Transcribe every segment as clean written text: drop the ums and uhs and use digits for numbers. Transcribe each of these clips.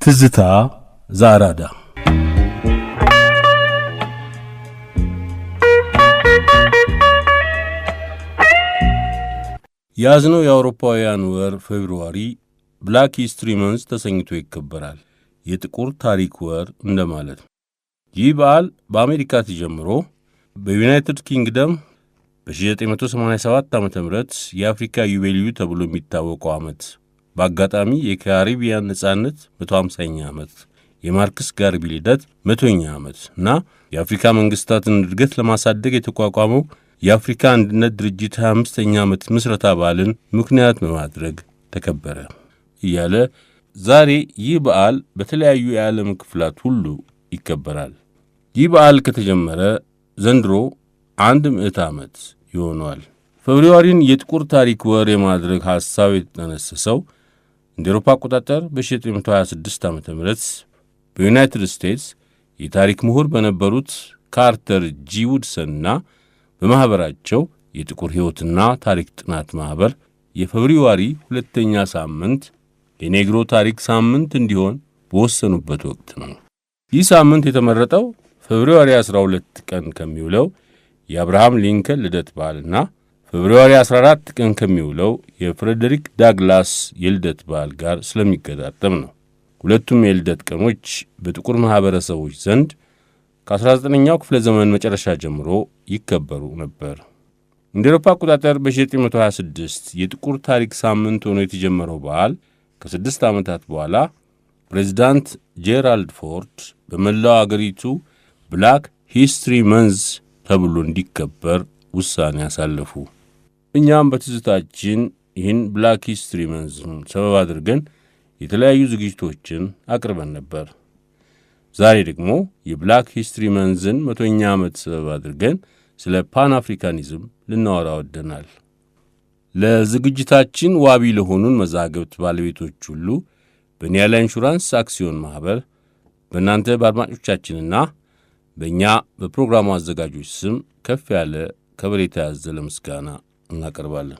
ትዝታ ዘአራዳ ያዝነው የአውሮፓውያን ወር ፌብሩዋሪ ብላክ ሂስትሪ መንዝ ተሰኝቶ ይከበራል። የጥቁር ታሪክ ወር እንደማለት ነው። ይህ በዓል በአሜሪካ ተጀምሮ በዩናይትድ ኪንግደም በ1987 ዓ.ም የአፍሪካ ዩቤልዩ ተብሎ የሚታወቀው ዓመት በአጋጣሚ የካሪቢያን ነጻነት 150ኛ ዓመት፣ የማርክስ ጋርቢ ልደት 100ኛ ዓመት እና የአፍሪካ መንግስታትን እድገት ለማሳደግ የተቋቋመው የአፍሪካ አንድነት ድርጅት 25ኛ ዓመት ምስረታ በዓልን ምክንያት በማድረግ ተከበረ እያለ ዛሬ ይህ በዓል በተለያዩ የዓለም ክፍላት ሁሉ ይከበራል። ይህ በዓል ከተጀመረ ዘንድሮ 100 ዓመት ይሆነዋል። ፌብሩዋሪን የጥቁር ታሪክ ወር የማድረግ ሐሳብ የተጠነሰሰው እንደ አውሮፓ አቆጣጠር በ1926 ዓ.ም በዩናይትድ ስቴትስ የታሪክ ምሁር በነበሩት ካርተር ጂ ውድሰንና በማኅበራቸው የጥቁር ሕይወትና ታሪክ ጥናት ማኅበር የፌብሩዋሪ ሁለተኛ ሳምንት የኔግሮ ታሪክ ሳምንት እንዲሆን በወሰኑበት ወቅት ነው። ይህ ሳምንት የተመረጠው ፌብሩዋሪ 12 ቀን ከሚውለው የአብርሃም ሊንከን ልደት በዓልና ፌብሩዋሪ 14 ቀን ከሚውለው የፍሬዴሪክ ዳግላስ የልደት በዓል ጋር ስለሚገጣጠም ነው። ሁለቱም የልደት ቀኖች በጥቁር ማኅበረሰቦች ዘንድ ከ19ኛው ክፍለ ዘመን መጨረሻ ጀምሮ ይከበሩ ነበር። እንደ አውሮፓ አቆጣጠር በ1926 የጥቁር ታሪክ ሳምንት ሆኖ የተጀመረው በዓል ከ6 ዓመታት በኋላ ፕሬዚዳንት ጄራልድ ፎርድ በመላው አገሪቱ ብላክ ሂስትሪ መንዝ ተብሎ እንዲከበር ውሳኔ ያሳለፉ። እኛም በትዝታችን ይህን ብላክ ሂስትሪ መንዝን ሰበብ አድርገን የተለያዩ ዝግጅቶችን አቅርበን ነበር። ዛሬ ደግሞ የብላክ ሂስትሪ መንዝን 100ኛ ዓመት ሰበብ አድርገን ስለ ፓን አፍሪካኒዝም ልናወራ ወደናል። ለዝግጅታችን ዋቢ ለሆኑን መዛግብት ባለቤቶች ሁሉ በኒያላ ኢንሹራንስ አክሲዮን ማኅበር በእናንተ በአድማጮቻችንና በእኛ በፕሮግራሙ አዘጋጆች ስም ከፍ ያለ ከበሬታ ያዘለ ምስጋና እናቀርባለን።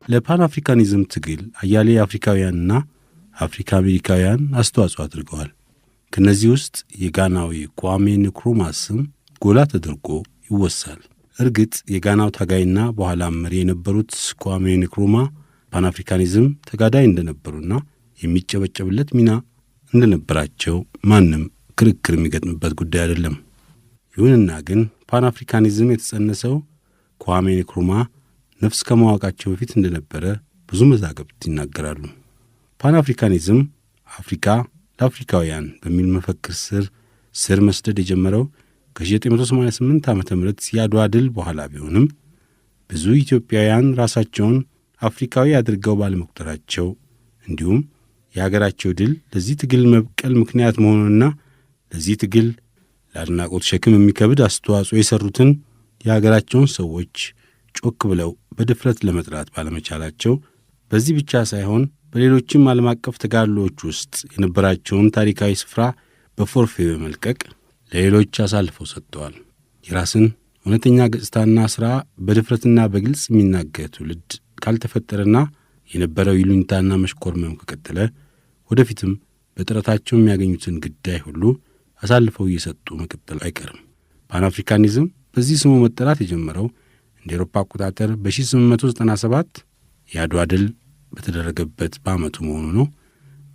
ለፓን አፍሪካኒዝም ትግል አያሌ አፍሪካውያንና አፍሪካ አሜሪካውያን አስተዋጽኦ አድርገዋል። ከነዚህ ውስጥ የጋናዊ ኳሜ ንክሩማ ስም ጎላ ተደርጎ ይወሳል። እርግጥ የጋናው ታጋይና በኋላም መሪ የነበሩት ኳሜ ንክሩማ ፓን አፍሪካኒዝም ተጋዳይ እንደነበሩና የሚጨበጨብለት ሚና እንደነበራቸው ማንም ክርክር የሚገጥምበት ጉዳይ አይደለም። ይሁንና ግን ፓን አፍሪካኒዝም የተጸነሰው ኳሜ ንክሩማ ነፍስ ከማወቃቸው በፊት እንደነበረ ብዙ መዛግብት ይናገራሉ። ፓን አፍሪካኒዝም አፍሪካ ለአፍሪካውያን በሚል መፈክር ስር መስደድ የጀመረው ከ1988 ዓ.ም የአድዋ ድል በኋላ ቢሆንም ብዙ ኢትዮጵያውያን ራሳቸውን አፍሪካዊ አድርገው ባለመቁጠራቸው እንዲሁም የሀገራቸው ድል ለዚህ ትግል መብቀል ምክንያት መሆኑንና ለዚህ ትግል ለአድናቆት ሸክም የሚከብድ አስተዋጽኦ የሠሩትን የሀገራቸውን ሰዎች ጮክ ብለው በድፍረት ለመጥራት ባለመቻላቸው በዚህ ብቻ ሳይሆን በሌሎችም ዓለም አቀፍ ተጋድሎዎች ውስጥ የነበራቸውን ታሪካዊ ስፍራ በፎርፌ በመልቀቅ ለሌሎች አሳልፈው ሰጥተዋል። የራስን እውነተኛ ገጽታና ሥራ በድፍረትና በግልጽ የሚናገር ትውልድ ካልተፈጠረና የነበረው ይሉኝታና መሽኮርመም ከቀጠለ ወደፊትም በጥረታቸው የሚያገኙትን ግዳይ ሁሉ አሳልፈው እየሰጡ መቀጠል አይቀርም። ፓን አፍሪካኒዝም በዚህ ስሙ መጠራት የጀመረው እንደ አውሮፓ አቆጣጠር በ1897 የአድዋ ድል በተደረገበት በዓመቱ መሆኑ ነው።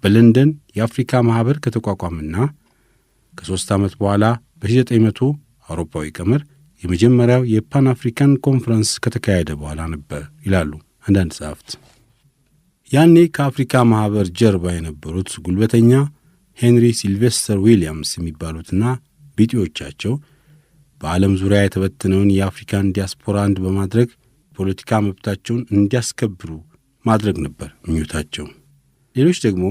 በለንደን የአፍሪካ ማኅበር ከተቋቋመና ከ3 ዓመት በኋላ በ1900 አውሮፓዊ ቀመር የመጀመሪያው የፓን አፍሪካን ኮንፈረንስ ከተካሄደ በኋላ ነበር ይላሉ አንዳንድ ጸሐፍት። ያኔ ከአፍሪካ ማኅበር ጀርባ የነበሩት ጉልበተኛ ሄንሪ ሲልቬስተር ዊሊያምስ የሚባሉትና ቢጤዎቻቸው በዓለም ዙሪያ የተበተነውን የአፍሪካን ዲያስፖራ አንድ በማድረግ ፖለቲካ መብታቸውን እንዲያስከብሩ ማድረግ ነበር ምኞታቸው። ሌሎች ደግሞ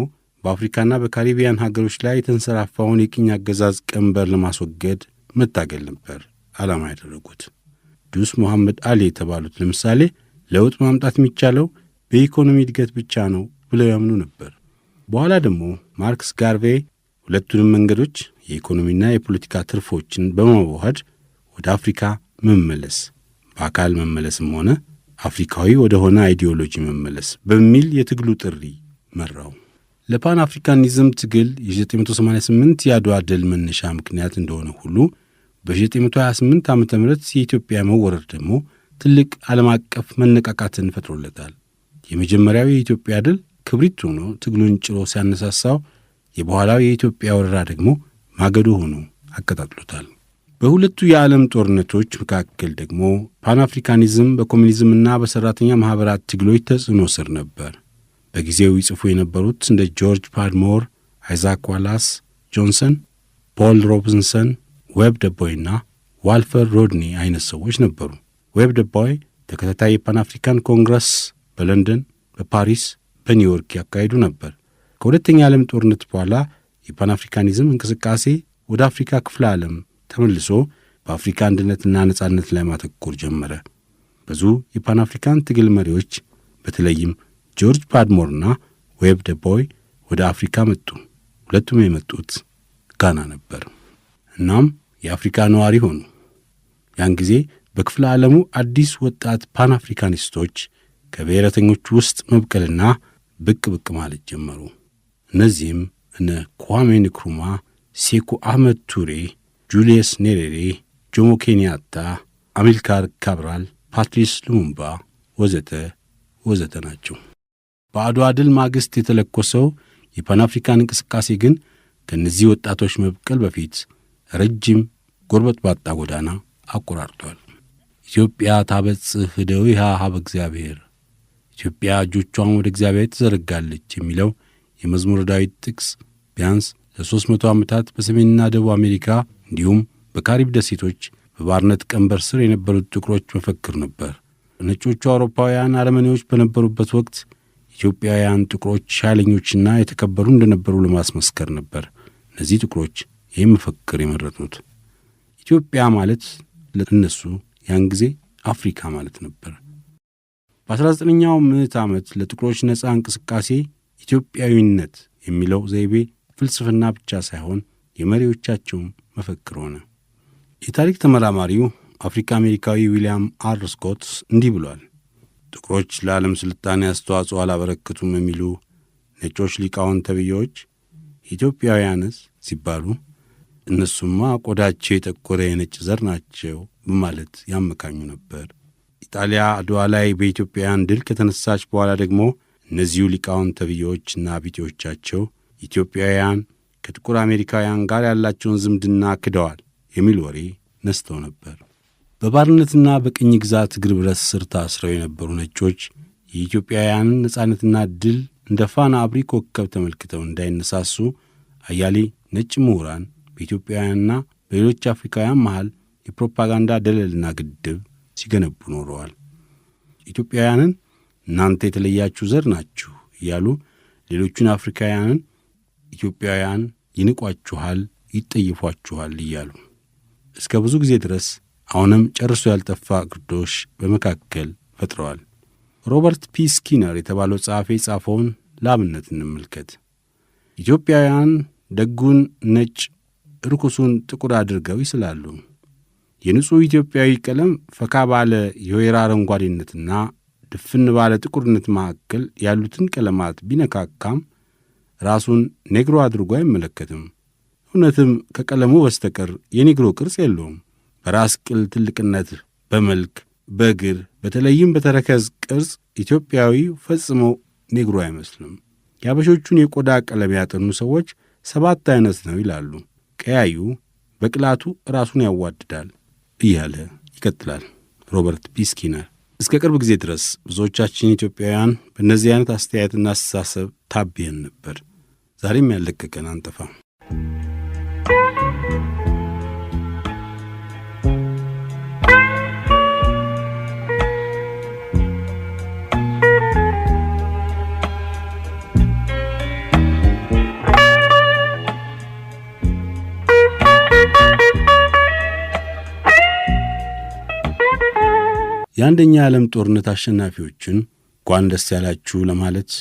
በአፍሪካና በካሪቢያን ሀገሮች ላይ የተንሰራፋውን የቅኝ አገዛዝ ቀንበር ለማስወገድ መታገል ነበር ዓላማ ያደረጉት። ዱስ መሐመድ አሊ የተባሉት ለምሳሌ ለውጥ ማምጣት የሚቻለው በኢኮኖሚ እድገት ብቻ ነው ብለው ያምኑ ነበር። በኋላ ደግሞ ማርክስ ጋርቬ ሁለቱንም መንገዶች የኢኮኖሚና የፖለቲካ ትርፎችን በማዋሃድ ወደ አፍሪካ መመለስ፣ በአካል መመለስም ሆነ አፍሪካዊ ወደ ሆነ አይዲዮሎጂ መመለስ በሚል የትግሉ ጥሪ መራው። ለፓን አፍሪካኒዝም ትግል የ988 የአድዋ ድል መነሻ ምክንያት እንደሆነ ሁሉ በ928 ዓ ም የኢትዮጵያ መወረር ደግሞ ትልቅ ዓለም አቀፍ መነቃቃትን ፈጥሮለታል። የመጀመሪያው የኢትዮጵያ ድል ክብሪት ሆኖ ትግሉን ጭሮ ሲያነሳሳው፣ የበኋላው የኢትዮጵያ ወረራ ደግሞ ማገዶ ሆኖ አቀጣጥሎታል። በሁለቱ የዓለም ጦርነቶች መካከል ደግሞ ፓን አፍሪካኒዝም በኮሚኒዝምና በሠራተኛ ማኅበራት ትግሎች ተጽዕኖ ስር ነበር። በጊዜው ይጽፉ የነበሩት እንደ ጆርጅ ፓድሞር፣ አይዛክ ዋላስ ጆንሰን፣ ፖል ሮቢንሰን፣ ዌብ ደቦይና ዋልተር ሮድኒ አይነት ሰዎች ነበሩ። ዌብ ደቦይ ተከታታይ የፓን አፍሪካን ኮንግረስ በለንደን፣ በፓሪስ፣ በኒውዮርክ ያካሄዱ ነበር። ከሁለተኛ ዓለም ጦርነት በኋላ የፓን አፍሪካኒዝም እንቅስቃሴ ወደ አፍሪካ ክፍለ ዓለም ተመልሶ በአፍሪካ አንድነትና ነጻነት ላይ ማተኮር ጀመረ። ብዙ የፓን አፍሪካን ትግል መሪዎች በተለይም ጆርጅ ፓድሞርና ዌብ ደቦይ ወደ አፍሪካ መጡ። ሁለቱም የመጡት ጋና ነበር። እናም የአፍሪካ ነዋሪ ሆኑ። ያን ጊዜ በክፍለ ዓለሙ አዲስ ወጣት ፓን አፍሪካኒስቶች ከብሔረተኞች ውስጥ መብቀልና ብቅ ብቅ ማለት ጀመሩ። እነዚህም እነ ኳሜ ንክሩማ፣ ሴኩ አህመድ ቱሬ፣ ጁልየስ ኔሬሬ፣ ጆሞ ኬንያታ፣ አሚልካር ካብራል፣ ፓትሪስ ሉሙምባ ወዘተ ወዘተ ናቸው። በአድዋ ድል ማግስት የተለኮሰው የፓን አፍሪካን እንቅስቃሴ ግን ከእነዚህ ወጣቶች መብቀል በፊት ረጅም ጎርበጥባጣ ጎዳና አቆራርጧል። ኢትዮጵያ ታበጽሕ እደዊሃ ኀበ እግዚአብሔር፣ ኢትዮጵያ እጆቿን ወደ እግዚአብሔር ትዘረጋለች የሚለው የመዝሙረ ዳዊት ጥቅስ ቢያንስ ለ300 ዓመታት በሰሜንና ደቡብ አሜሪካ እንዲሁም በካሪብ ደሴቶች በባርነት ቀንበር ስር የነበሩት ጥቁሮች መፈክር ነበር። ነጮቹ አውሮፓውያን አረመኔዎች በነበሩበት ወቅት ኢትዮጵያውያን ጥቁሮች ኃይለኞችና የተከበሩ እንደነበሩ ለማስመስከር ነበር እነዚህ ጥቁሮች ይህም መፈክር የመረጡት። ኢትዮጵያ ማለት ለእነሱ ያን ጊዜ አፍሪካ ማለት ነበር። በ19ኛው ምዕት ዓመት ለጥቁሮች ነፃ እንቅስቃሴ ኢትዮጵያዊነት የሚለው ዘይቤ ፍልስፍና ብቻ ሳይሆን የመሪዎቻቸውም መፈክር ሆነ። የታሪክ ተመራማሪው አፍሪካ አሜሪካዊ ዊልያም አር ስኮት እንዲህ ብሏል። ጥቁሮች ለዓለም ስልጣኔ አስተዋጽኦ አላበረክቱም የሚሉ ነጮች ሊቃውንት ተብዬዎች ኢትዮጵያውያንስ ሲባሉ እነሱማ ቆዳቸው የጠቆረ የነጭ ዘር ናቸው በማለት ያመካኙ ነበር። ኢጣሊያ አድዋ ላይ በኢትዮጵያውያን ድል ከተነሳች በኋላ ደግሞ እነዚሁ ሊቃውንት ተብዬዎችና ቢጤዎቻቸው ኢትዮጵያውያን ከጥቁር አሜሪካውያን ጋር ያላቸውን ዝምድና ክደዋል የሚል ወሬ ነስተው ነበር። በባርነትና በቅኝ ግዛት እግር ብረት ስር ታስረው የነበሩ ነጮች የኢትዮጵያውያንን ነጻነትና ድል እንደ ፋና አብሪ ኮከብ ተመልክተው እንዳይነሳሱ አያሌ ነጭ ምሁራን በኢትዮጵያውያንና በሌሎች አፍሪካውያን መሃል የፕሮፓጋንዳ ደለልና ግድብ ሲገነቡ ኖረዋል። ኢትዮጵያውያንን እናንተ የተለያችሁ ዘር ናችሁ እያሉ ሌሎቹን አፍሪካውያንን ኢትዮጵያውያን ይንቋችኋል፣ ይጠይፏችኋል እያሉ እስከ ብዙ ጊዜ ድረስ አሁንም ጨርሶ ያልጠፋ ግርዶሽ በመካከል ፈጥረዋል። ሮበርት ፒ ስኪነር የተባለው ጸሐፊ ጻፈውን ለአብነት እንመልከት። ኢትዮጵያውያን ደጉን ነጭ ርኩሱን ጥቁር አድርገው ይስላሉ። የንጹሕ ኢትዮጵያዊ ቀለም ፈካ ባለ የወይራ አረንጓዴነትና ድፍን ባለ ጥቁርነት መካከል ያሉትን ቀለማት ቢነካካም ራሱን ኔግሮ አድርጎ አይመለከትም። እውነትም ከቀለሙ በስተቀር የኔግሮ ቅርጽ የለውም። በራስ ቅል ትልቅነት፣ በመልክ፣ በእግር በተለይም በተረከዝ ቅርጽ ኢትዮጵያዊ ፈጽሞ ኔግሮ አይመስልም። የአበሾቹን የቆዳ ቀለም ያጠኑ ሰዎች 7 አይነት ነው ይላሉ። ቀያዩ በቅላቱ ራሱን ያዋድዳል እያለ ይቀጥላል ሮበርት ፒ ስኪነር። እስከ ቅርብ ጊዜ ድረስ ብዙዎቻችን ኢትዮጵያውያን በእነዚህ አይነት አስተያየትና አስተሳሰብ ታቢየን ነበር። ዛሬም ያለቀቀን አንጠፋም። የአንደኛ ዓለም ጦርነት አሸናፊዎችን እንኳን ደስ ያላችሁ ለማለት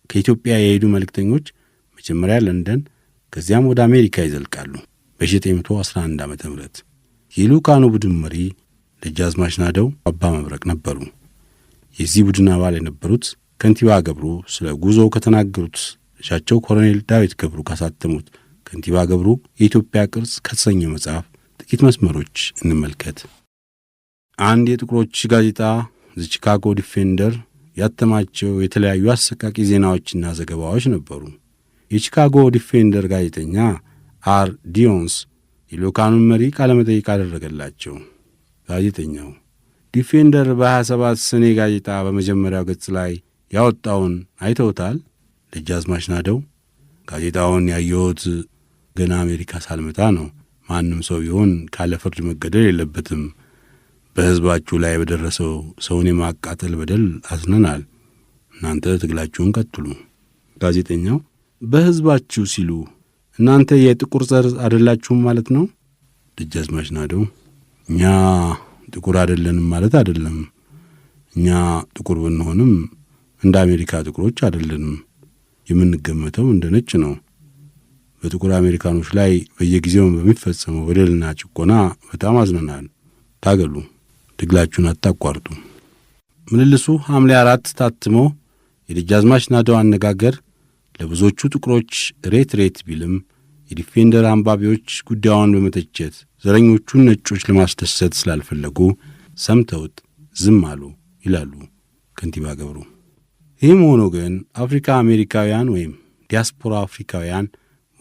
ከኢትዮጵያ የሄዱ መልእክተኞች መጀመሪያ ለንደን ከዚያም ወደ አሜሪካ ይዘልቃሉ። በ1911 ዓ.ም። የልኡካኑ ቡድን መሪ ደጃዝማች ናደው አባ መብረቅ ነበሩ። የዚህ ቡድን አባል የነበሩት ከንቲባ ገብሩ ስለ ጉዞው ከተናገሩት ልጃቸው ኮሎኔል ዳዊት ገብሩ ካሳተሙት ከንቲባ ገብሩ የኢትዮጵያ ቅርጽ ከተሰኘው መጽሐፍ ጥቂት መስመሮች እንመልከት። አንድ የጥቁሮች ጋዜጣ ዘ ቺካጎ ዲፌንደር ያተማቸው የተለያዩ አሰቃቂ ዜናዎችና ዘገባዎች ነበሩ። የቺካጎ ዲፌንደር ጋዜጠኛ አር ዲዮንስ የልኡካኑን መሪ ቃለመጠይቅ አደረገላቸው። ጋዜጠኛው ዲፌንደር በ27 ሰኔ ጋዜጣ በመጀመሪያው ገጽ ላይ ያወጣውን አይተውታል? ደጃዝማች ናደው ጋዜጣውን ያየሁት ገና አሜሪካ ሳልመጣ ነው። ማንም ሰው ቢሆን ካለ ፍርድ መገደል የለበትም። በሕዝባችሁ ላይ በደረሰው ሰውን የማቃጠል በደል አዝነናል። እናንተ ትግላችሁን ቀጥሉ። ጋዜጠኛው በሕዝባችሁ ሲሉ እናንተ የጥቁር ዘር አይደላችሁም ማለት ነው? ደጃዝማች ናደው እኛ ጥቁር አይደለንም ማለት አይደለም። እኛ ጥቁር ብንሆንም እንደ አሜሪካ ጥቁሮች አይደለንም። የምንገመተው እንደ ነጭ ነው። በጥቁር አሜሪካኖች ላይ በየጊዜው በሚፈጸመው በደልና ጭቆና በጣም አዝነናል። ታገሉ፣ ትግላችሁን አታቋርጡ። ምልልሱ ሐምሌ 4 ታትሞ የደጃዝማች ናደው አነጋገር ለብዙዎቹ ጥቁሮች ሬት ቢልም የዲፌንደር አንባቢዎች ጉዳዩን በመተቸት ዘረኞቹን ነጮች ለማስደሰት ስላልፈለጉ ሰምተውት ዝም አሉ ይላሉ ከንቲባ ገብሩ። ይህም ሆኖ ግን አፍሪካ አሜሪካውያን ወይም ዲያስፖራ አፍሪካውያን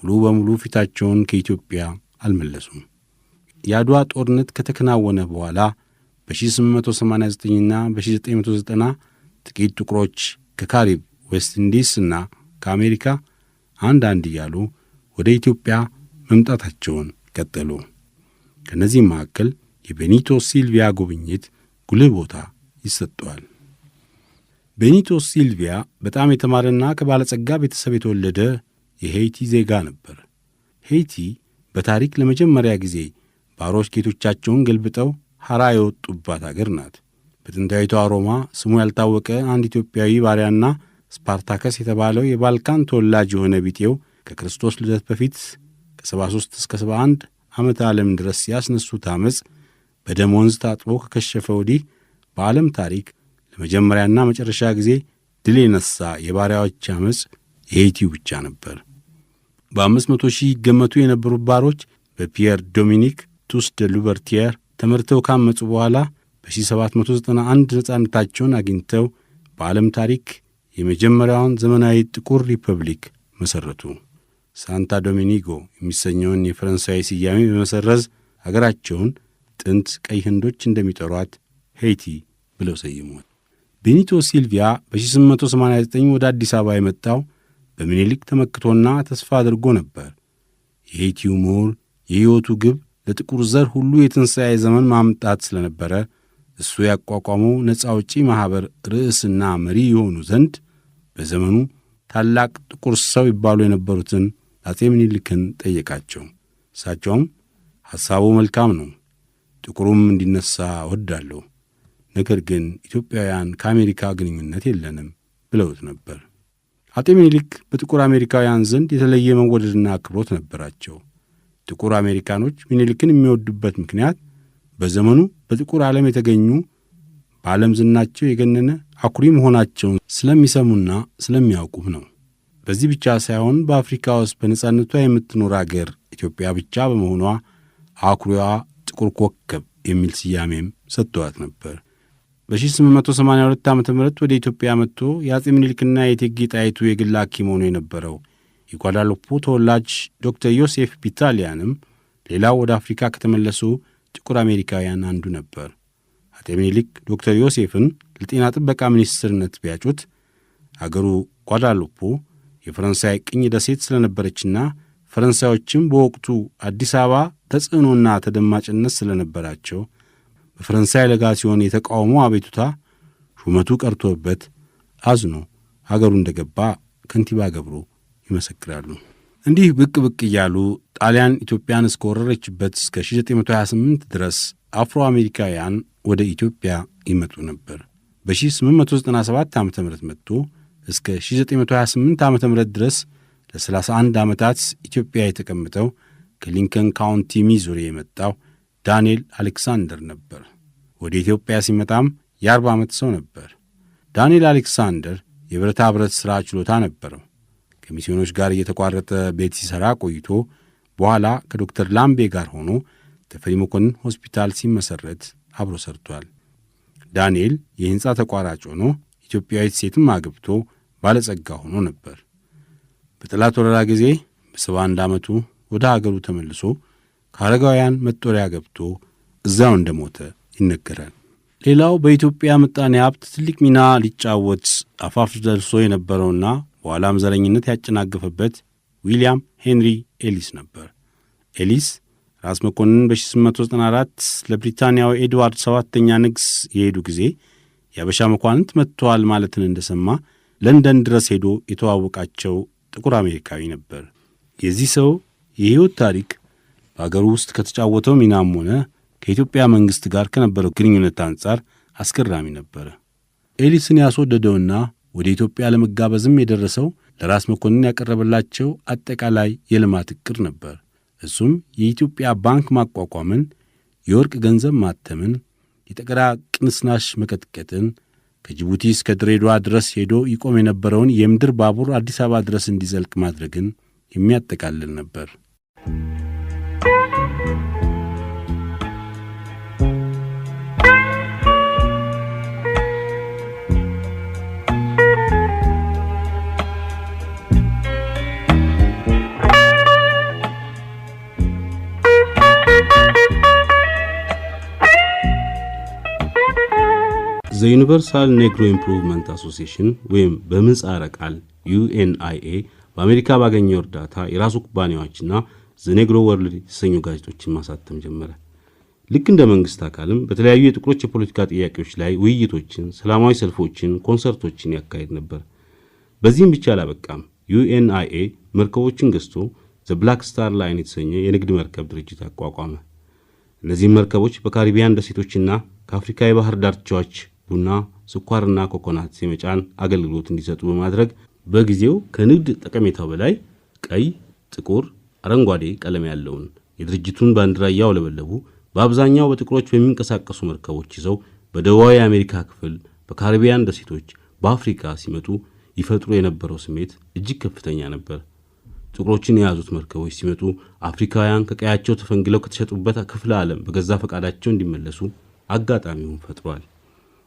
ሙሉ በሙሉ ፊታቸውን ከኢትዮጵያ አልመለሱም። የአድዋ ጦርነት ከተከናወነ በኋላ በ1889ና በ1990 ጥቂት ጥቁሮች ከካሪብ ዌስት ኢንዲስና ከአሜሪካ አንዳንድ እያሉ ወደ ኢትዮጵያ መምጣታቸውን ቀጠሉ። ከእነዚህም መካከል የቤኒቶ ሲልቪያ ጉብኝት ጉልህ ቦታ ይሰጠዋል። ቤኒቶ ሲልቪያ በጣም የተማረና ከባለጸጋ ቤተሰብ የተወለደ የሄይቲ ዜጋ ነበር። ሄይቲ በታሪክ ለመጀመሪያ ጊዜ ባሮች ጌቶቻቸውን ገልብጠው ሐራ የወጡባት አገር ናት። በጥንታዊቷ ሮማ ስሙ ያልታወቀ አንድ ኢትዮጵያዊ ባሪያና ስፓርታከስ የተባለው የባልካን ተወላጅ የሆነ ቢጤው ከክርስቶስ ልደት በፊት ከ73 እስከ 71 ዓመተ ዓለም ድረስ ያስነሱት ዓመፅ በደም ወንዝ ታጥቦ ከከሸፈ ወዲህ በዓለም ታሪክ ለመጀመሪያና መጨረሻ ጊዜ ድል የነሣ የባሪያዎች ዓመፅ የሄይቲው ብቻ ነበር። በ500 ሺህ ይገመቱ የነበሩ ባሮች በፒየር ዶሚኒክ ቱስ ደ ሉበርቲየር ተመርተው ካመፁ በኋላ በ1791 ነጻነታቸውን አግኝተው በዓለም ታሪክ የመጀመሪያውን ዘመናዊ ጥቁር ሪፐብሊክ መሠረቱ። ሳንታ ዶሚኒጎ የሚሰኘውን የፈረንሳይ ስያሜ በመሰረዝ አገራቸውን ጥንት ቀይ ህንዶች እንደሚጠሯት ሄይቲ ብለው ሰይሟል። ቤኒቶ ሲልቪያ በ1889 ወደ አዲስ አበባ የመጣው በምኒልክ ተመክቶና ተስፋ አድርጎ ነበር። የሄይቲው ምሁር የሕይወቱ ግብ ለጥቁር ዘር ሁሉ የትንሣኤ ዘመን ማምጣት ስለነበረ እሱ ያቋቋመው ነፃ አውጪ ማኅበር ርዕስና መሪ የሆኑ ዘንድ በዘመኑ ታላቅ ጥቁር ሰው ይባሉ የነበሩትን አጼ ምኒልክን ጠየቃቸው። እሳቸውም ሐሳቡ መልካም ነው፣ ጥቁሩም እንዲነሣ እወዳለሁ፣ ነገር ግን ኢትዮጵያውያን ከአሜሪካ ግንኙነት የለንም ብለውት ነበር። አጤ ምኒልክ በጥቁር አሜሪካውያን ዘንድ የተለየ መወደድና አክብሮት ነበራቸው። ጥቁር አሜሪካኖች ምኒልክን የሚወዱበት ምክንያት በዘመኑ በጥቁር ዓለም የተገኙ በዓለም ዝናቸው የገነነ አኩሪ መሆናቸውን ስለሚሰሙና ስለሚያውቁም ነው። በዚህ ብቻ ሳይሆን በአፍሪካ ውስጥ በነጻነቷ የምትኖር አገር ኢትዮጵያ ብቻ በመሆኗ አኩሪዋ ጥቁር ኮከብ የሚል ስያሜም ሰጥተዋት ነበር። በ1882 ዓ ም ወደ ኢትዮጵያ መጥቶ የአጼ ምኒልክና የእቴጌ ጣይቱ የግል ሐኪም ሆኖ የነበረው የጓዳሉፖ ተወላጅ ዶክተር ዮሴፍ ቢታሊያንም ሌላው ወደ አፍሪካ ከተመለሱ ጥቁር አሜሪካውያን አንዱ ነበር። አጤ ምኒልክ ዶክተር ዮሴፍን ለጤና ጥበቃ ሚኒስትርነት ቢያጩት አገሩ ጓዳሉፖ የፈረንሳይ ቅኝ ደሴት ስለነበረችና ፈረንሳዮችም በወቅቱ አዲስ አበባ ተጽዕኖና ተደማጭነት ስለነበራቸው በፈረንሳይ ለጋሲዮን የተቃውሞ አቤቱታ ሹመቱ ቀርቶበት አዝኖ አገሩ እንደገባ ከንቲባ ገብሩ ይመሰክራሉ። እንዲህ ብቅ ብቅ እያሉ ጣሊያን ኢትዮጵያን እስከወረረችበት እስከ 1928 ድረስ አፍሮ አሜሪካውያን ወደ ኢትዮጵያ ይመጡ ነበር። በ1897 ዓ ም መጥቶ እስከ 1928 ዓ ም ድረስ ለ31 ዓመታት ኢትዮጵያ የተቀምጠው ከሊንከን ካውንቲ ሚዙሪ የመጣው ዳንኤል አሌክሳንደር ነበር። ወደ ኢትዮጵያ ሲመጣም የ40 ዓመት ሰው ነበር። ዳንኤል አሌክሳንደር የብረታ ብረት ሥራ ችሎታ ነበረው። ከሚስዮኖች ጋር እየተቋረጠ ቤት ሲሠራ ቆይቶ በኋላ ከዶክተር ላምቤ ጋር ሆኖ ተፈሪ መኮንን ሆስፒታል ሲመሠረት አብሮ ሰርቷል። ዳንኤል የሕንፃ ተቋራጭ ሆኖ ኢትዮጵያዊት ሴትም አግብቶ ባለጸጋ ሆኖ ነበር። በጠላት ወረራ ጊዜ በ71 ዓመቱ ወደ አገሩ ተመልሶ ከአረጋውያን መጦሪያ ገብቶ እዛው እንደሞተ ይነገራል። ሌላው በኢትዮጵያ ምጣኔ ሀብት ትልቅ ሚና ሊጫወት አፋፍ ደርሶ የነበረውና በኋላም ዘረኝነት ያጨናገፈበት ዊልያም ሄንሪ ኤሊስ ነበር። ኤሊስ ራስ መኮንን በ1894 ለብሪታንያዊ ኤድዋርድ 7ኛ ንግሥ የሄዱ ጊዜ የአበሻ መኳንንት መጥተዋል ማለትን እንደሰማ ለንደን ድረስ ሄዶ የተዋወቃቸው ጥቁር አሜሪካዊ ነበር። የዚህ ሰው የሕይወት ታሪክ በአገሩ ውስጥ ከተጫወተው ሚናም ሆነ ከኢትዮጵያ መንግሥት ጋር ከነበረው ግንኙነት አንጻር አስገራሚ ነበረ። ኤሊስን ያስወደደውና ወደ ኢትዮጵያ ለመጋበዝም የደረሰው ለራስ መኮንን ያቀረበላቸው አጠቃላይ የልማት ዕቅድ ነበር። እሱም የኢትዮጵያ ባንክ ማቋቋምን፣ የወርቅ ገንዘብ ማተምን፣ የጠቀራ ቅንስናሽ መቀጥቀጥን፣ ከጅቡቲ እስከ ድሬዳዋ ድረስ ሄዶ ይቆም የነበረውን የምድር ባቡር አዲስ አበባ ድረስ እንዲዘልቅ ማድረግን የሚያጠቃልል ነበር። ዩኒቨርሳል ኔግሮ ኢምፕሩቭመንት አሶሲዬሽን ወይም በምህጻረ ቃል UNIA በአሜሪካ ባገኘው እርዳታ የራሱ ኩባንያዎችና ዘኔግሮ ወርልድ የተሰኙ ጋዜጦችን ማሳተም ጀመረ። ልክ እንደ መንግስት አካልም በተለያዩ የጥቁሮች የፖለቲካ ጥያቄዎች ላይ ውይይቶችን፣ ሰላማዊ ሰልፎችን፣ ኮንሰርቶችን ያካሄድ ነበር። በዚህም ብቻ አላበቃም። UNIA መርከቦችን ገዝቶ ዘ ብላክ ስታር ላይን የተሰኘ የንግድ መርከብ ድርጅት አቋቋመ። እነዚህ መርከቦች በካሪቢያን ደሴቶችና ከአፍሪካ የባህር ዳርቻዎች ቡና፣ ስኳርና ኮኮናት የመጫን አገልግሎት እንዲሰጡ በማድረግ በጊዜው ከንግድ ጠቀሜታው በላይ ቀይ፣ ጥቁር፣ አረንጓዴ ቀለም ያለውን የድርጅቱን ባንዲራ ያውለበለቡ በአብዛኛው በጥቁሮች በሚንቀሳቀሱ መርከቦች ይዘው በደቡባዊ አሜሪካ ክፍል፣ በካሪቢያን ደሴቶች፣ በአፍሪካ ሲመጡ ይፈጥሩ የነበረው ስሜት እጅግ ከፍተኛ ነበር። ጥቁሮችን የያዙት መርከቦች ሲመጡ አፍሪካውያን ከቀያቸው ተፈንግለው ከተሸጡበት ክፍለ ዓለም በገዛ ፈቃዳቸው እንዲመለሱ አጋጣሚውን ፈጥሯል።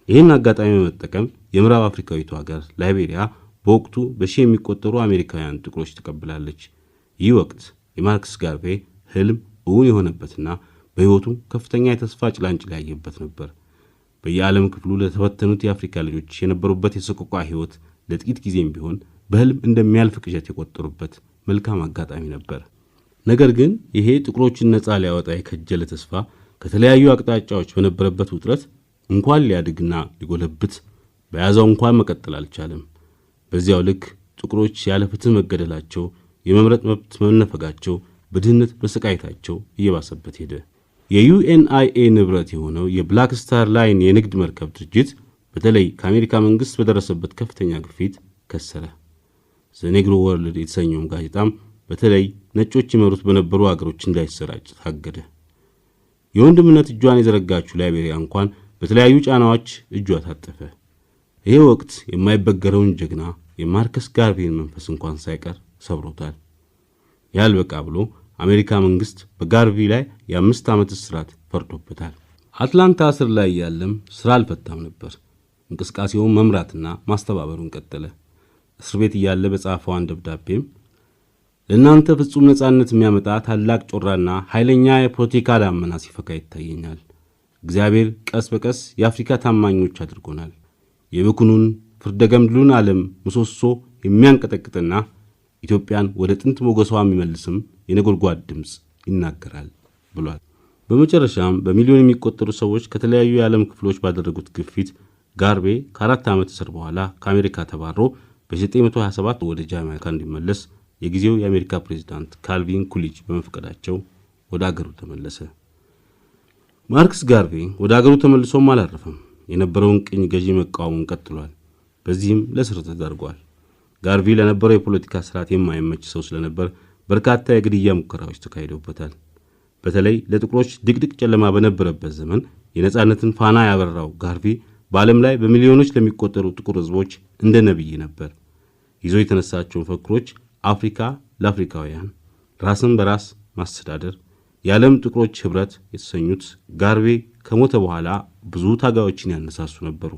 ይህን አጋጣሚ በመጠቀም የምዕራብ አፍሪካዊቱ ሀገር ላይቤሪያ በወቅቱ በሺህ የሚቆጠሩ አሜሪካውያን ጥቁሮች ተቀብላለች። ይህ ወቅት የማርክስ ጋርቬ ህልም እውን የሆነበትና በሕይወቱ ከፍተኛ የተስፋ ጭላንጭል ያየበት ነበር። በየዓለም ክፍሉ ለተበተኑት የአፍሪካ ልጆች የነበሩበት የሰቆቃ ሕይወት ለጥቂት ጊዜም ቢሆን በህልም እንደሚያልፍ ቅዠት የቆጠሩበት መልካም አጋጣሚ ነበር። ነገር ግን ይሄ ጥቁሮችን ነፃ ሊያወጣ የከጀለ ተስፋ ከተለያዩ አቅጣጫዎች በነበረበት ውጥረት እንኳን ሊያድግና ሊጎለብት በያዛው እንኳን መቀጠል አልቻለም። በዚያው ልክ ጥቁሮች ያለ ፍትህ መገደላቸው፣ የመምረጥ መብት መነፈጋቸው፣ በድህነት መሰቃየታቸው እየባሰበት ሄደ። የUNIA ንብረት የሆነው የብላክ ስታር ላይን የንግድ መርከብ ድርጅት በተለይ ከአሜሪካ መንግስት በደረሰበት ከፍተኛ ግፊት ከሰረ። ዘኔግሮ ወርልድ የተሰኘውም ጋዜጣም በተለይ ነጮች ይመሩት በነበሩ አገሮች እንዳይሰራጭ ታገደ። የወንድምነት እጇን የዘረጋችው ላይቤሪያ እንኳን በተለያዩ ጫናዎች እጇ ታጠፈ። ይሄ ወቅት የማይበገረውን ጀግና የማርከስ ጋርቬን መንፈስ እንኳን ሳይቀር ሰብሮታል። ያልበቃ ብሎ አሜሪካ መንግስት በጋርቪ ላይ የ5 ዓመት እስራት ፈርዶበታል። አትላንታ እስር ላይ ያለም ስራ አልፈታም ነበር። እንቅስቃሴውን መምራትና ማስተባበሩን ቀጠለ። እስር ቤት እያለ በጻፈው አንድ ደብዳቤም ለእናንተ ፍጹም ነጻነት የሚያመጣ ታላቅ ጮራና ኃይለኛ የፖለቲካ ዳመና ሲፈካ ይታየኛል። እግዚአብሔር ቀስ በቀስ የአፍሪካ ታማኞች አድርጎናል። የብኩኑን ፍርደገምድሉን ዓለም ምሰሶ የሚያንቀጠቅጥና ኢትዮጵያን ወደ ጥንት ሞገሷ የሚመልስም የነጎድጓድ ድምፅ ይናገራል ብሏል። በመጨረሻም በሚሊዮን የሚቆጠሩ ሰዎች ከተለያዩ የዓለም ክፍሎች ባደረጉት ግፊት ጋርቬ ከ4 ዓመት እስር በኋላ ከአሜሪካ ተባሮ በ1927 ወደ ጃማይካ እንዲመለስ የጊዜው የአሜሪካ ፕሬዝዳንት ካልቪን ኩሊጅ በመፍቀዳቸው ወደ አገሩ ተመለሰ። ማርክስ ጋርቬ ወደ አገሩ ተመልሶም አላረፈም። የነበረውን ቅኝ ገዢ መቃወሙን ቀጥሏል። በዚህም ለእስር ተዳርጓል። ጋርቬ ለነበረው የፖለቲካ ስርዓት የማይመች ሰው ስለነበር በርካታ የግድያ ሙከራዎች ተካሂደውበታል። በተለይ ለጥቁሮች ድቅድቅ ጨለማ በነበረበት ዘመን የነጻነትን ፋና ያበራው ጋርቪ በዓለም ላይ በሚሊዮኖች ለሚቆጠሩ ጥቁር ሕዝቦች እንደ ነቢይ ነበር። ይዞ የተነሳቸው መፈክሮች አፍሪካ ለአፍሪካውያን፣ ራስን በራስ ማስተዳደር፣ የዓለም ጥቁሮች ኅብረት የተሰኙት ጋርቬ ከሞተ በኋላ ብዙ ታጋዮችን ያነሳሱ ነበሩ።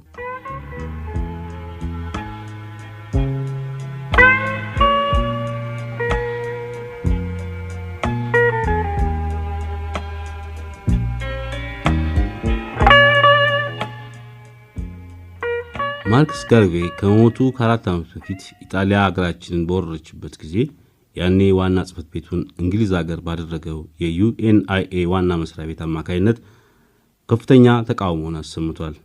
ማርክስ ጋርቬ ከሞቱ ከ4 ዓመት በፊት ኢጣሊያ ሀገራችንን በወረረችበት ጊዜ ያኔ ዋና ጽሕፈት ቤቱን እንግሊዝ ሀገር ባደረገው የዩኤንአይኤ ዋና መስሪያ ቤት አማካይነት ከፍተኛ ተቃውሞን አሰምቷል።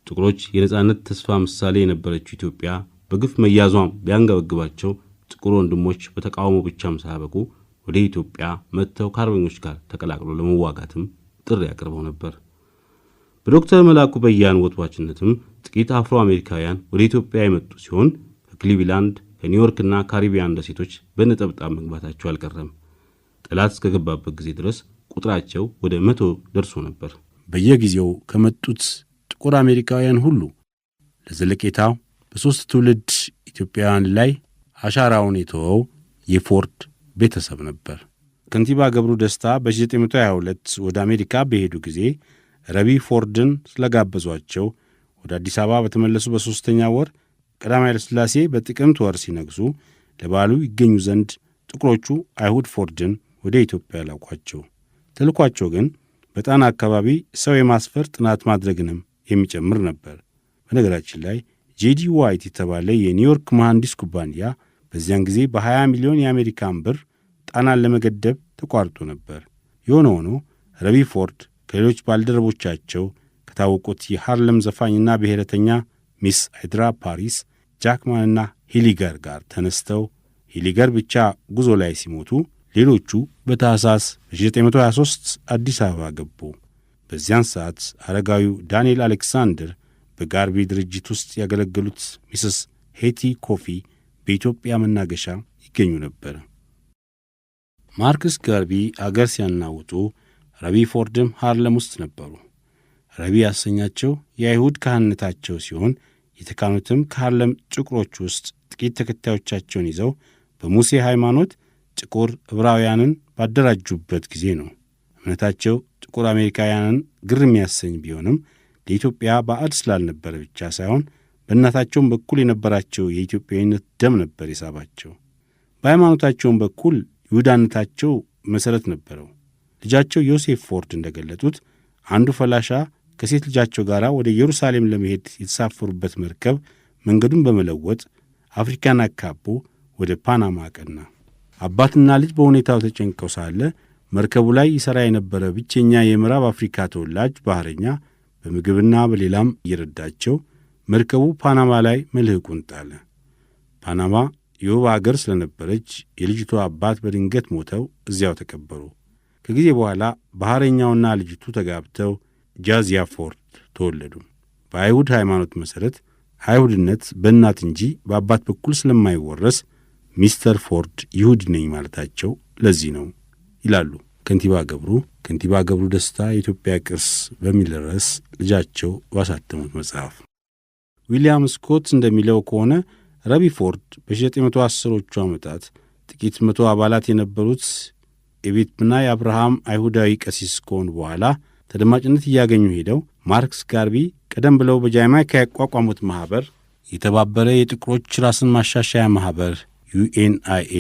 ጥቁሮች የነጻነት ተስፋ ምሳሌ የነበረችው ኢትዮጵያ በግፍ መያዟም ቢያንገበግባቸው ጥቁር ወንድሞች በተቃውሞ ብቻም ሳያበቁ ወደ ኢትዮጵያ መጥተው ከአርበኞች ጋር ተቀላቅሎ ለመዋጋትም ጥሪ አቅርበው ነበር። በዶክተር መላኩ በያን ወጥዋችነትም ጥቂት አፍሮ አሜሪካውያን ወደ ኢትዮጵያ የመጡ ሲሆን ከክሊቭላንድ ከኒውዮርክና ካሪቢያን ደሴቶች በነጠብጣብ መግባታቸው አልቀረም። ጠላት እስከገባበት ጊዜ ድረስ ቁጥራቸው ወደ 100 ደርሶ ነበር። በየጊዜው ከመጡት ጥቁር አሜሪካውያን ሁሉ ለዘለቄታው በ3 ትውልድ ኢትዮጵያውያን ላይ አሻራውን የተወው የፎርድ ቤተሰብ ነበር። ከንቲባ ገብሩ ደስታ በ1922 ወደ አሜሪካ በሄዱ ጊዜ ረቢ ፎርድን ስለጋበዟቸው ወደ አዲስ አበባ በተመለሱ በሦስተኛ ወር ቀዳማዊ ኃይለ ሥላሴ በጥቅምት ወር ሲነግሱ ለበዓሉ ይገኙ ዘንድ ጥቁሮቹ አይሁድ ፎርድን ወደ ኢትዮጵያ ላኳቸው። ተልኳቸው ግን በጣና አካባቢ ሰው የማስፈር ጥናት ማድረግንም የሚጨምር ነበር። በነገራችን ላይ ጄዲ ዋይት የተባለ የኒውዮርክ መሐንዲስ ኩባንያ በዚያን ጊዜ በ20 ሚሊዮን የአሜሪካን ብር ጣናን ለመገደብ ተቋርጦ ነበር። የሆነ ሆኖ ረቢ ፎርድ ከሌሎች ባልደረቦቻቸው ከታወቁት የሃርለም ዘፋኝና ብሔረተኛ ሚስ አይድራ ፓሪስ፣ ጃክማንና ሂሊገር ጋር ተነስተው ሂሊገር ብቻ ጉዞ ላይ ሲሞቱ ሌሎቹ በታህሳስ 1923 አዲስ አበባ ገቡ። በዚያን ሰዓት አረጋዊው ዳንኤል አሌክሳንደር በጋርቪ ድርጅት ውስጥ ያገለገሉት ሚስስ ሄቲ ኮፊ በኢትዮጵያ መናገሻ ይገኙ ነበር። ማርክስ ጋርቪ አገር ሲያናውጡ ረቢ ፎርድም ሃርለም ውስጥ ነበሩ። ረቢ ያሰኛቸው የአይሁድ ካህንነታቸው ሲሆን የተካኑትም ከሃርለም ጥቁሮች ውስጥ ጥቂት ተከታዮቻቸውን ይዘው በሙሴ ሃይማኖት ጥቁር ዕብራውያንን ባደራጁበት ጊዜ ነው። እምነታቸው ጥቁር አሜሪካውያንን ግር የሚያሰኝ ቢሆንም ለኢትዮጵያ ባዕድ ስላልነበረ ብቻ ሳይሆን በእናታቸውም በኩል የነበራቸው የኢትዮጵያዊነት ደም ነበር የሳባቸው። በሃይማኖታቸውም በኩል ይሁዳነታቸው መሠረት ነበረው። ልጃቸው ዮሴፍ ፎርድ እንደገለጡት አንዱ ፈላሻ ከሴት ልጃቸው ጋር ወደ ኢየሩሳሌም ለመሄድ የተሳፈሩበት መርከብ መንገዱን በመለወጥ አፍሪካን አካቦ ወደ ፓናማ አቀና። አባትና ልጅ በሁኔታው ተጨንቀው ሳለ መርከቡ ላይ ይሠራ የነበረ ብቸኛ የምዕራብ አፍሪካ ተወላጅ ባሕረኛ በምግብና በሌላም እየረዳቸው መርከቡ ፓናማ ላይ መልሕቁን ጣለ። ፓናማ የውብ አገር ስለነበረች የልጅቷ አባት በድንገት ሞተው እዚያው ተቀበሩ። ከጊዜ በኋላ ባሕረኛውና ልጅቱ ተጋብተው ጃዚያ ፎርድ ተወለዱ። በአይሁድ ሃይማኖት መሠረት አይሁድነት በእናት እንጂ በአባት በኩል ስለማይወረስ ሚስተር ፎርድ ይሁድ ነኝ ማለታቸው ለዚህ ነው ይላሉ ከንቲባ ገብሩ። ከንቲባ ገብሩ ደስታ የኢትዮጵያ ቅርስ በሚል ርዕስ ልጃቸው ባሳተሙት መጽሐፍ። ዊልያም ስኮት እንደሚለው ከሆነ ረቢ ፎርድ በ1910ዎቹ ዓመታት ጥቂት 100 አባላት የነበሩት የቤት ብናይ አብርሃም አይሁዳዊ ቀሲስ ከሆኑ በኋላ ተደማጭነት እያገኙ ሄደው ማርክስ ጋርቪ ቀደም ብለው በጃማይካ ያቋቋሙት ማኅበር የተባበረ የጥቁሮች ራስን ማሻሻያ ማኅበር ዩኤንአይኤ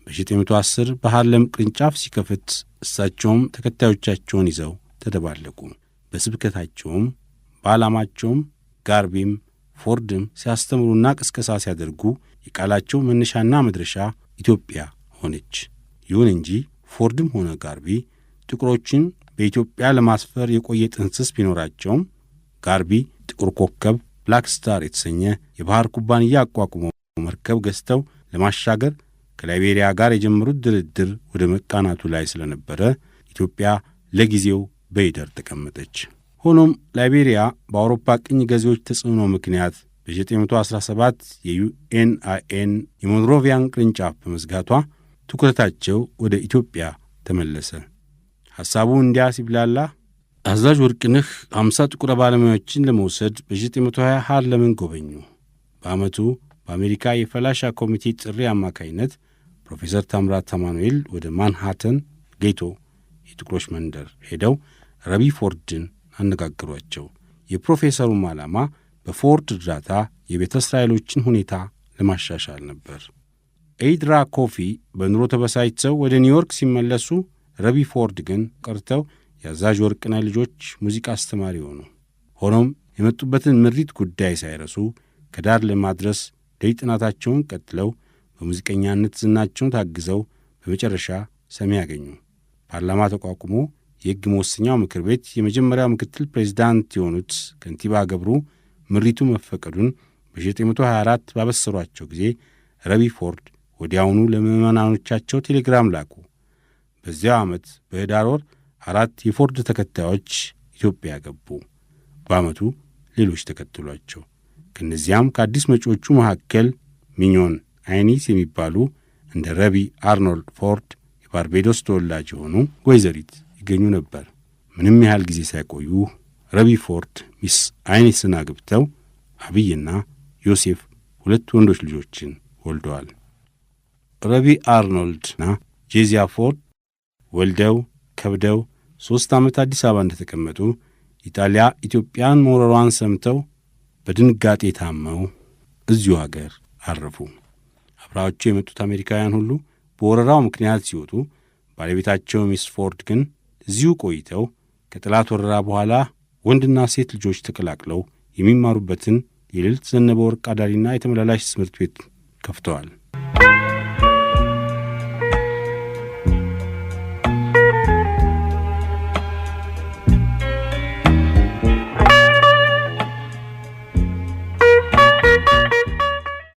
በ1910 በሃርለም ቅርንጫፍ ሲከፍት እሳቸውም ተከታዮቻቸውን ይዘው ተደባለቁ። በስብከታቸውም በዓላማቸውም ጋርቪም ፎርድም ሲያስተምሩና ቅስቀሳ ሲያደርጉ የቃላቸው መነሻና መድረሻ ኢትዮጵያ ሆነች። ይሁን እንጂ ፎርድም ሆነ ጋርቪ ጥቁሮችን በኢትዮጵያ ለማስፈር የቆየ ጥንስስ ቢኖራቸውም ጋርቪ ጥቁር ኮከብ ብላክ ስታር የተሰኘ የባሕር ኩባንያ አቋቁመው መርከብ ገዝተው ለማሻገር ከላይቤሪያ ጋር የጀመሩት ድርድር ወደ መቃናቱ ላይ ስለነበረ ኢትዮጵያ ለጊዜው በይደር ተቀመጠች። ሆኖም ላይቤሪያ በአውሮፓ ቅኝ ገዢዎች ተጽዕኖ ምክንያት በ1917 የዩኤንአይኤን የሞንሮቪያን ቅርንጫፍ በመዝጋቷ ትኩረታቸው ወደ ኢትዮጵያ ተመለሰ። ሐሳቡ እንዲያ ሲብላላ አዛዥ ወርቅነህ 50 ጥቁር ባለሙያዎችን ለመውሰድ በ1920 ሃርለምን ጎበኙ። በዓመቱ በአሜሪካ የፈላሻ ኮሚቴ ጥሪ አማካይነት ፕሮፌሰር ታምራት አማኑኤል ወደ ማንሃተን ጌቶ የጥቁሮች መንደር ሄደው ረቢ ፎርድን አነጋግሯቸው። የፕሮፌሰሩም ዓላማ በፎርድ እርዳታ የቤተ እስራኤሎችን ሁኔታ ለማሻሻል ነበር። ኤይድራ ኮፊ በኑሮ ተበሳጭተው ወደ ኒውዮርክ ሲመለሱ፣ ረቢ ፎርድ ግን ቀርተው የአዛዥ ወርቅነህ ልጆች ሙዚቃ አስተማሪ ሆኑ። ሆኖም የመጡበትን ምሪት ጉዳይ ሳይረሱ ከዳር ለማድረስ ደይ ጥናታቸውን ቀጥለው በሙዚቀኛነት ዝናቸውን ታግዘው በመጨረሻ ሰሚ ያገኙ። ፓርላማ ተቋቁሞ የሕግ መወሰኛው ምክር ቤት የመጀመሪያው ምክትል ፕሬዚዳንት የሆኑት ከንቲባ ገብሩ ምሪቱ መፈቀዱን በ1924 ባበሰሯቸው ጊዜ ረቢ ፎርድ ወዲያውኑ ለምዕመናኖቻቸው ቴሌግራም ላኩ። በዚያው ዓመት በኅዳር ወር 4 የፎርድ ተከታዮች ኢትዮጵያ ገቡ። በዓመቱ ሌሎች ተከትሏቸው። ከእነዚያም ከአዲስ መጪዎቹ መካከል ሚኞን አይኒስ የሚባሉ እንደ ረቢ አርኖልድ ፎርድ የባርቤዶስ ተወላጅ የሆኑ ወይዘሪት ይገኙ ነበር። ምንም ያህል ጊዜ ሳይቆዩ ረቢ ፎርድ ሚስ አይኒስን አግብተው አብይና ዮሴፍ 2 ወንዶች ልጆችን ወልደዋል። ረቢ አርኖልድና ጄዚያ ፎርድ ወልደው ከብደው 3 ዓመት አዲስ አበባ እንደተቀመጡ ኢጣሊያ ኢትዮጵያን መውረሯን ሰምተው በድንጋጤ ታመው እዚሁ አገር አረፉ። አብረዋቸው የመጡት አሜሪካውያን ሁሉ በወረራው ምክንያት ሲወጡ፣ ባለቤታቸው ሚስ ፎርድ ግን እዚሁ ቆይተው ከጠላት ወረራ በኋላ ወንድና ሴት ልጆች ተቀላቅለው የሚማሩበትን የልዕልት ዘነበ ወርቅ አዳሪና የተመላላሽ ትምህርት ቤት ከፍተዋል።